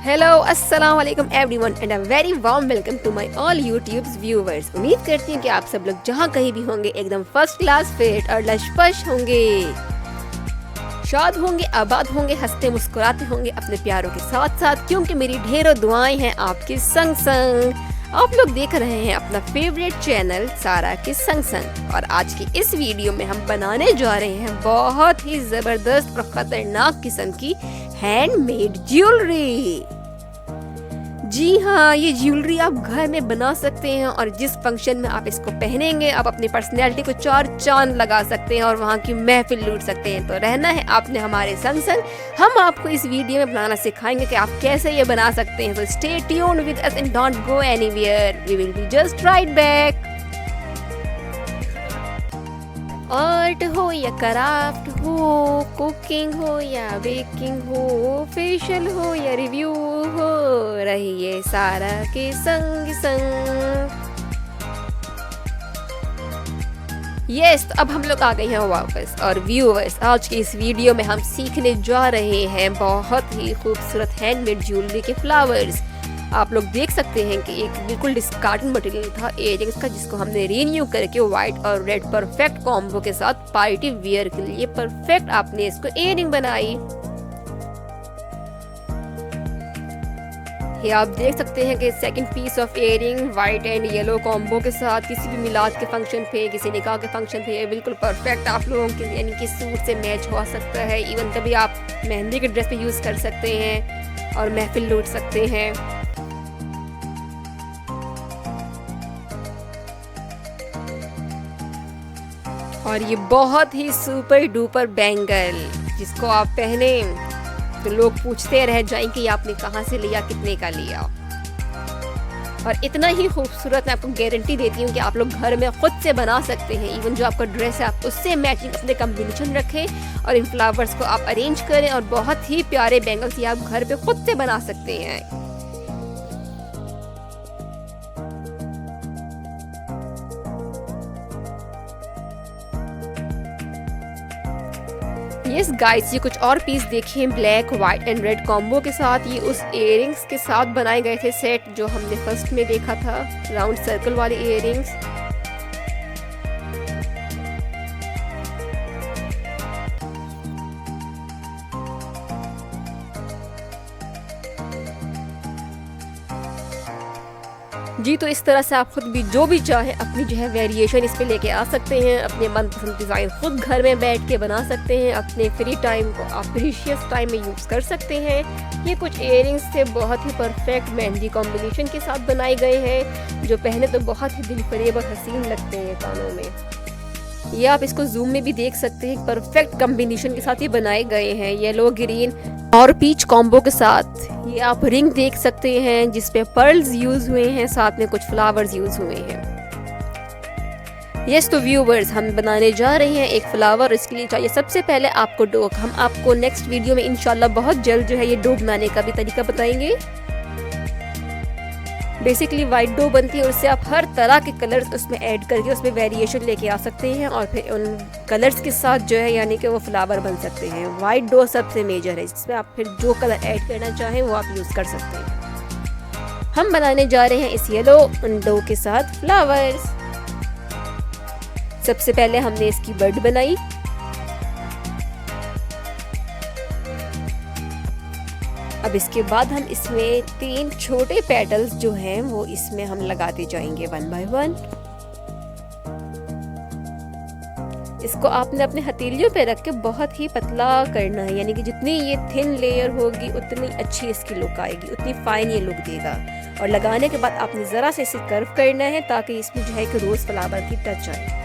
Hello अस्सलाम वालेकुम everyone and a very warm welcome to my all YouTubes viewers. उम्मीद करती हूँ कि आप सब लोग जहाँ कहीं भी होंगे एकदम फर्स्ट क्लास फिट और लशपश होंगे, शाद होंगे, आबाद होंगे, हंसते मुस्कुराते होंगे अपने प्यारों के साथ साथ, क्योंकि मेरी ढेरों दुआएं हैं आपके संग संग। आप लोग देख रहे हैं अपना फेवरेट चैनल सारा के संग संग, और आज की इस वीडियो में हम बनाने जा रहे हैं बहुत ही जबरदस्त और खतरनाक किस्म की हैंडमेड ज्वेलरी। जी हाँ, ये ज्वेलरी आप घर में बना सकते हैं और जिस फंक्शन में आप इसको पहनेंगे आप अपनी पर्सनैलिटी को चार चांद लगा सकते हैं और वहाँ की महफिल लूट सकते हैं। तो रहना है आपने हमारे संग संग, हम आपको इस वीडियो में बनाना सिखाएंगे कि आप कैसे ये बना सकते हैं। तो stay tuned with us and don't go anywhere, we will be just right back. Art हो या क्राफ्ट हो, कुकिंग हो या बेकिंग हो, फेशियल हो या रिव्यू हो, रहिए सारा के संग संग। यस, तो अब हम लोग आ गए हैं वापस, और व्यूअर्स आज की इस वीडियो में हम सीखने जा रहे हैं बहुत ही खूबसूरत हैंडमेड ज्वेलरी के फ्लावर्स। आप लोग देख सकते हैं कि एक बिल्कुल डिस्कार्डेड मटेरियल था इयररिंग्स का, जिसको हमने रीन्यू करके व्हाइट और रेड परफेक्ट कॉम्बो के साथ पार्टी वियर के लिए परफेक्ट आपने इसको इयररिंग बनाई। ये आप देख सकते हैं कि second piece of earring white and yellow combo के साथ किसी भी मिलाद के फंक्शन पे, किसी निकाह के फंक्शन पे बिल्कुल परफेक्ट आप लोगों के यानी कि सूट से मैच हो सकता है। इवन कभी आप मेहंदी के ड्रेस पे यूज कर सकते हैं और महफिल लूट सकते हैं। और ये बहुत ही सुपर डुपर बैंगल, जिसको आप पहने तो लोग पूछते रह जाएं कि आपने कहाँ से लिया, कितने का लिया। और इतना ही खूबसूरत, मैं आपको गारंटी देती हूँ कि आप लोग घर में खुद से बना सकते हैं। इवन जो आपका ड्रेस है आप उससे मैचिंग अपने कॉम्बिनेशन रखें और इन फ्लावर्स को आप अरेंज करें और बहुत ही प्यारे बैंगल्स ये आप घर पे खुद से बना सकते हैं। यस गाइस, ये कुछ और पीस देखिए black white and red combo के साथ। ये उस इयररिंग्स के साथ बनाए गए थे सेट जो हमने फर्स्ट में देखा था, राउंड सर्कल वाले इयररिंग्स। जी, तो इस तरह से आप खुद भी जो भी चाहे अपनी जो है वेरिएशन इस पे लेके आ सकते हैं। अपने मनपसंद डिज़ाइन खुद घर में बैठ के बना सकते हैं। अपने फ्री टाइम को आप प्रीशियस टाइम में यूज़ कर सकते हैं। ये कुछ इयररिंग्स से बहुत ही परफेक्ट मेहंदी कॉम्बिनेशन के साथ बनाए गए हैं, जो पहने तो बहुत ही दिलफरेब और हसीन लगते हैं कानों में। ये आप इसको जूम में भी देख सकते हैं, परफेक्ट कॉम्बिनेशन के साथ ये बनाए गए हैं, येलो ग्रीन और पीच कॉम्बो के साथ। ये आप रिंग देख सकते हैं जिसपे पर्ल्स यूज हुए हैं, साथ में कुछ फ्लावर्स यूज हुए हैं। यस, तो व्यूवर्स हम बनाने जा रहे हैं एक फ्लावर। इसके लिए चाहिए सबसे पहले आपको डो। हम आपको नेक्स्ट वीडियो में इंशाल्लाह बहुत जल्द जो है ये डो बनाने का भी तरीका बताएंगे। बेसिकली वाइट डो बनती है और उससे आप हर तरह के कलर्स उसमें ऐड करके उसमें वेरिएशन लेके आ सकते हैं और फिर उन कलर्स के साथ जो है यानी कि वो फ्लावर बन सकते हैं। वाइट डो सबसे मेजर है, जिसमें आप फिर जो कलर ऐड करना चाहें वो आप यूज़ कर सकते हैं। हम बनाने जा रहे हैं इस येलो डो के साथ फ्लावर्स। सबसे पहले हमने इसकी बड बनाई। अब इसके बाद हम इसमें 3 छोटे पेटल्स जो हैं वो इसमें हम लगाते जाएंगे वन बाय वन। इसको आपने अपने हथेलियों पे रख के बहुत ही पतला करना है, यानी कि जितनी ये थिन लेयर होगी उतनी अच्छी इसकी लुक आएगी, उतनी फाइन ये लुक देगा। और लगाने के बाद आपने ज़रा से इसे कर्व करना है ताकि इसमें जो है कि रोज़ फ्लावर की टच आए।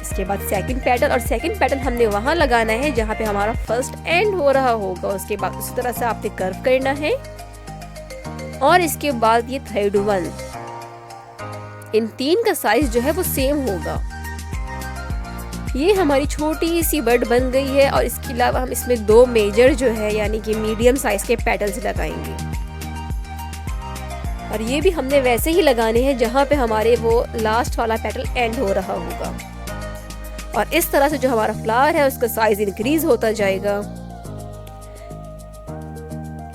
उसके बाद सेकंड पेटल, और सेकंड पेटल हमने वहां लगाना है जहां पे हमारा फर्स्ट एंड हो रहा होगा। उसके बाद उसी तरह से आपने कर्व करना है। और इसके बाद ये थर्ड वन, इन 3 का साइज जो है वो सेम होगा। ये हमारी छोटी सी बड बन गई है और इसके अलावा हम इसमें 2 मेजर जो है यानी कि मीडियम साइज के पेटल्स लगाएंगे। और ये भी हमने वैसे ही लगाने हैं जहां पे हमारे वो लास्ट वाला पेटल एंड हो रहा होगा। और इस तरह से जो हमारा फ्लावर है उसका साइज इंक्रीज होता जाएगा।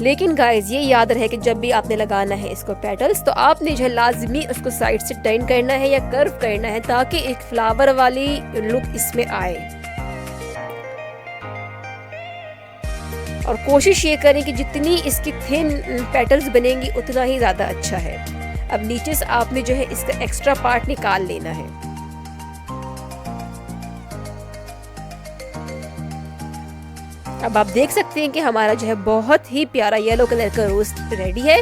लेकिन गाइज ये याद रहे कि जब भी आपने लगाना है इसको पेटल्स, तो आपने जो है लाजमी उसको साइड से टर्न करना है या कर्व करना है, ताकि एक फ्लावर वाली लुक इसमें आए। और कोशिश ये करें कि जितनी इसकी थिन पेटल्स बनेंगी उतना ही ज़्यादा अच्छा है। अब नीचे से आपने जो है इसका एक्स्ट्रा पार्ट निकाल लेना है। अब आप देख सकते हैं कि हमारा जो है बहुत ही प्यारा येलो कलर का रोज रेडी है।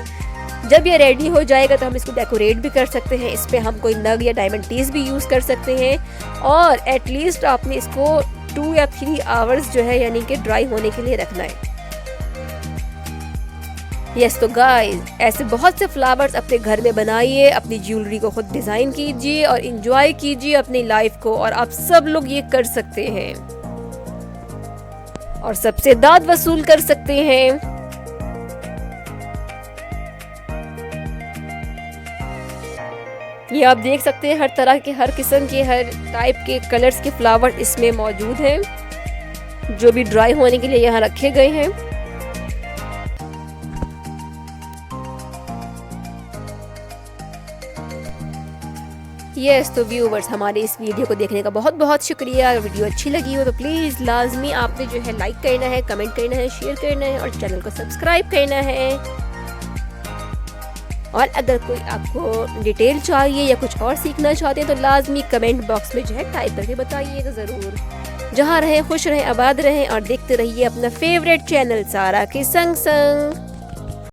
जब ये रेडी हो जाएगा तो हम इसको डेकोरेट भी कर सकते हैं। इस पे हम कोई नग या डायमंड टीज भी यूज़ कर सकते हैं। और एटलीस्ट आपने इसको 2 या 3 आवर्स जो है यानी कि ड्राई होने के लिए रखना है। यस तो गाइस, ऐसे बहुत से फ्लावर्स अपने घर में बनाइए, अपनी ज्वेलरी को खुद डिज़ाइन कीजिए और इंजॉय कीजिए अपनी लाइफ को। और आप सब लोग ये कर सकते हैं और सबसे दाद वसूल कर सकते हैं। ये आप देख सकते हैं हर तरह के, हर किस्म के, हर टाइप के कलर्स के फ्लावर इसमें मौजूद हैं, जो भी ड्राई होने के लिए यहाँ रखे गए हैं। यस तो व्यूवर्स, हमारे इस वीडियो को देखने का बहुत बहुत शुक्रिया। अगर वीडियो अच्छी लगी हो तो प्लीज़ लाजमी आपने जो है लाइक करना है, कमेंट करना है, शेयर करना है और चैनल को सब्सक्राइब करना है। और अगर कोई आपको डिटेल चाहिए या कुछ और सीखना चाहते हैं तो लाजमी कमेंट बॉक्स में जो है टाइप करके बताइएगा ज़रूर। जहाँ रहें खुश रहें, आबाद रहें और देखते रहिए अपना फेवरेट चैनल सारा के संग संग।